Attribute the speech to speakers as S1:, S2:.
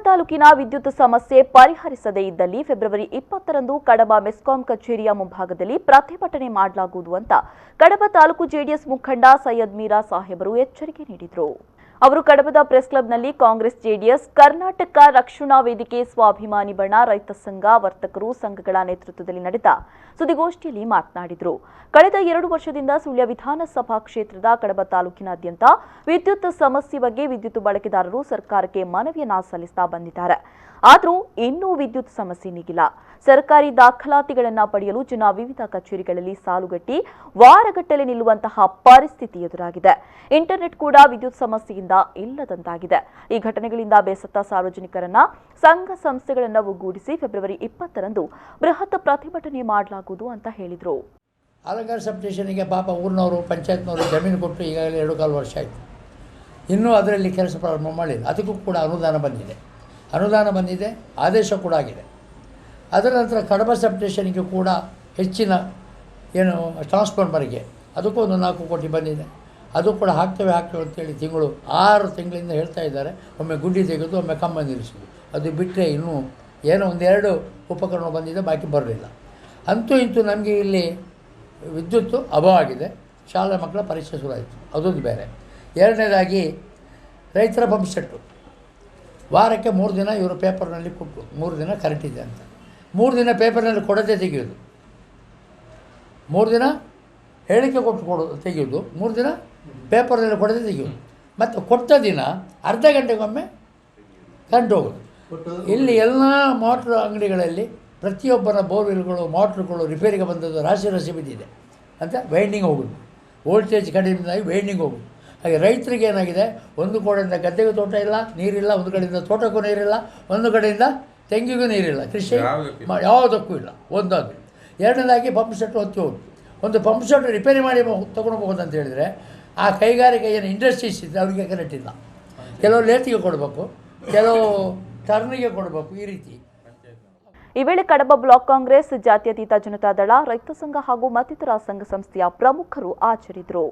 S1: ತಾಲೂಕಿನ ವಿದ್ಯುತ್ ಸಮಸ್ಯೆ ಪರಿಹರಿಸದೇ ಇದ್ದಲ್ಲಿ ಫೆಬ್ರವರಿ 20ರಂದು ಕಡಬ ಮೆಸ್ಕಾಂ ಕಚೇರಿಯ ಮುಂಭಾಗದಲ್ಲಿ ಪ್ರತಿಭಟನೆ ಮಾಡಲಾಗುವುದು ಅಂತ ಕಡಬ ತಾಲೂಕು ಜೆಡಿಎಸ್ ಮುಖಂಡ ಸೈಯದ್ ಮೀರಾ ಸಾಹೇಬರು ಎಚ್ಚರಿಕೆ ನೀಡಿದರು. ಅವರು ಕಡಬದ ಪ್ರೆಸ್ ಕ್ಲಬ್ನಲ್ಲಿ ಕಾಂಗ್ರೆಸ್ ಜೆಡಿಎಸ್ ಕರ್ನಾಟಕ ರಕ್ಷಣಾ ವೇದಿಕೆ ಸ್ವಾಭಿಮಾನಿ ಬಣ ರೈತ ಸಂಘ ವರ್ತಕರು ಸಂಘಗಳ ನೇತೃತ್ವದಲ್ಲಿ ನಡೆದ ಸುದ್ದಿಗೋಷ್ಠಿಯಲ್ಲಿ ಮಾತನಾಡಿದರು. ಕಳೆದ 2 ವರ್ಷದಿಂದ ಸುಳ್ಯ ವಿಧಾನಸಭಾ ಕ್ಷೇತ್ರದ ಕಡಬ ತಾಲೂಕಿನಾದ್ಯಂತ ವಿದ್ಯುತ್ ಸಮಸ್ಯೆ ಬಗ್ಗೆ ವಿದ್ಯುತ್ ಬಳಕೆದಾರರು ಸರ್ಕಾರಕ್ಕೆ ಮನವಿಯನ್ನ ಸಲ್ಲಿಸ್ತಾ ಬಂದಿದ್ದಾರೆ. ಆದರೂ ಇನ್ನೂ ವಿದ್ಯುತ್ ಸಮಸ್ಯೆ ನೀಗಿಲ್ಲ. ಸರ್ಕಾರಿ ದಾಖಲಾತಿಗಳನ್ನು ಪಡೆಯಲು ಜನ ವಿವಿಧ ಕಚೇರಿಗಳಲ್ಲಿ ಸಾಲುಗಟ್ಟಿ ವಾರಗಟ್ಟಲೆ ನಿಲ್ಲುವಂತಹ ಪರಿಸ್ಥಿತಿ ಎದುರಾಗಿದೆ. ಇಂಟರ್ನೆಟ್ ಕೂಡ ವಿದ್ಯುತ್ ಸಮಸ್ಯೆಯಿಂದ ಇಲ್ಲದಂತಾಗಿದೆ. ಈ ಘಟನೆಗಳಿಂದ ಬೇಸತ್ತ ಸಾರ್ವಜನಿಕರನ್ನ ಸಂಘ ಸಂಸ್ಥೆಗಳನ್ನು ಒಗ್ಗೂಡಿಸಿ ಫೆಬ್ರವರಿ 20ರಂದು ಬೃಹತ್ ಪ್ರತಿಭಟನೆ ಮಾಡಲಾಗುವುದು ಅಂತ ಹೇಳಿದರು.
S2: ಅಲಂಕಾರ ಸಬ್ ಸ್ಟೇಷನ್ಗೆ ಪಾಪ ಊರಿನವರು ಪಂಚಾಯತ್ನವರು ಜಮೀನು ಕೊಟ್ಟು ಈಗಾಗಲೇ 2.25 ವರ್ಷ ಆಯಿತು. ಇನ್ನೂ ಅದರಲ್ಲಿ ಕೆಲಸ ಪ್ರಾರಂಭ ಮಾಡಿಲ್ಲ. ಅದಕ್ಕೂ ಕೂಡ ಅನುದಾನ ಬಂದಿದೆ, ಆದೇಶ ಕೂಡ ಆಗಿದೆ. ಅದರ ನಂತರ ಕಡಬ ಸಬ್ ಸ್ಟೇಷನ್ಗೆ ಕೂಡ ಹೆಚ್ಚಿನ ಟ್ರಾನ್ಸ್ಫಾರ್ಮರ್ಗೆ ಅದಕ್ಕೂ ಒಂದು 4 ಕೋಟಿ ಬಂದಿದೆ. ಅದು ಕೂಡ ಹಾಕ್ತೇವೆ ಅಂತೇಳಿ 6 ತಿಂಗಳಿಂದ ಹೇಳ್ತಾ ಇದ್ದಾರೆ. ಒಮ್ಮೆ ಗುಡ್ಡಿ ತೆಗೆದು ಒಮ್ಮೆ ಕಂಬ ನಿಲ್ಲಿಸೋದು, ಅದು ಬಿಟ್ಟರೆ ಇನ್ನೂ ಏನೋ 1-2 ಉಪಕರಣ ಬಂದಿದೆ, ಬಾಕಿ ಬರಲಿಲ್ಲ. ಅಂತೂ ಇಂತೂ ನಮಗೆ ಇಲ್ಲಿ ವಿದ್ಯುತ್ತು ಅಭಾವ ಆಗಿದೆ. ಶಾಲಾ ಮಕ್ಕಳ ಪರೀಕ್ಷೆ ಶುರುವಾಯಿತು, ಅದೊಂದು ಬೇರೆ. ಎರಡನೇದಾಗಿ ರೈತರ ಪಂಪ್ ಸೆಟ್ಟು ವಾರಕ್ಕೆ 3 ದಿನ ಇವರು ಪೇಪರ್ನಲ್ಲಿ ಕೊಟ್ಟು 3 ದಿನ ಕರೆಂಟ್ ಇದೆ ಅಂತ 3 ದಿನ ಪೇಪರ್ನಲ್ಲಿ ಕೊಡದೆ ತೆಗೆಯೋದು, 3 ದಿನ ಹೇಳಿಕೆ ಕೊಟ್ಟು ತೆಗೆಯೋದು, 3 ದಿನ ಪೇಪರ್ನಲ್ಲಿ ಕೊಡದೆ ತೆಗೆಯೋದು, ಮತ್ತು ಕೊಟ್ಟ ದಿನ ಅರ್ಧ ಗಂಟೆಗೊಮ್ಮೆ ಕರೆಂಟ್ ಹೋಗೋದು. ಇಲ್ಲಿ ಎಲ್ಲ ಮೋಟ್ರ್ ಅಂಗಡಿಗಳಲ್ಲಿ ಪ್ರತಿಯೊಬ್ಬರ ಬೋರ್ವೆಲ್ಗಳು ಮೋಟ್ರುಗಳು ರಿಪೇರಿಗೆ ಬಂದದ್ದು ರಾಶಿ ಬಿದ್ದಿದೆ ಅಂತ ವೈಂಡಿಂಗ್ ಹೋಗೋದು, ವೋಲ್ಟೇಜ್ ಕಡಿಮೆಯಾಗಿ ವೈಂಡಿಂಗ್ ಹೋಗೋದು. ಹಾಗೆ ರೈತರಿಗೆ ಏನಾಗಿದೆ, ಒಂದು ಕಡೆಯಿಂದ ಗದ್ದೆಗೂ ತೋಟ ಇಲ್ಲ, ನೀರಿಲ್ಲ, ಒಂದು ಕಡೆಯಿಂದ ತೋಟಕ್ಕೂ ನೀರಿಲ್ಲ, ಒಂದು ಕಡೆಯಿಂದ ತೆಂಗಿಗೂ ನೀರಿಲ್ಲ, ಕೃಷಿ ಯಾವುದಕ್ಕೂ ಇಲ್ಲ. ಒಂದಾಗಿ ಎರಡನೇದಾಗಿ ಪಂಪ್ ಸೆಟ್ ಹೊತ್ತಿ ಹೋಗುದು. ಒಂದು ಪಂಪ್ ಸೆಟ್ ರಿಪೇರಿ ಮಾಡಿ ತೊಗೊಂಡೋಗ್ಬೋದು ಅಂತ ಹೇಳಿದರೆ ಆ ಕೈಗಾರಿಕೆ ಏನು ಇಂಡಸ್ಟ್ರೀಸ್ ಇದೆ ಅವರಿಗೆ ಕರೆಂಟ್ ಇಲ್ಲ. ಕೆಲವು ಲೇತಿಗೆ ಕೊಡಬೇಕು, ಕೆಲವು ಟರ್ನಿಗೆ ಕೊಡಬೇಕು, ಈ ರೀತಿ.
S1: ಈ ವೇಳೆ ಕಡಬ ಬ್ಲಾಕ್ ಕಾಂಗ್ರೆಸ್, ಜಾತ್ಯತೀತ ಜನತಾದಳ, ರೈತ ಸಂಘ ಹಾಗೂ ಮತ್ತಿತರ ಸಂಘ ಸಂಸ್ಥೆಯ ಪ್ರಮುಖರು ಹಾಜರಿದ್ದರು.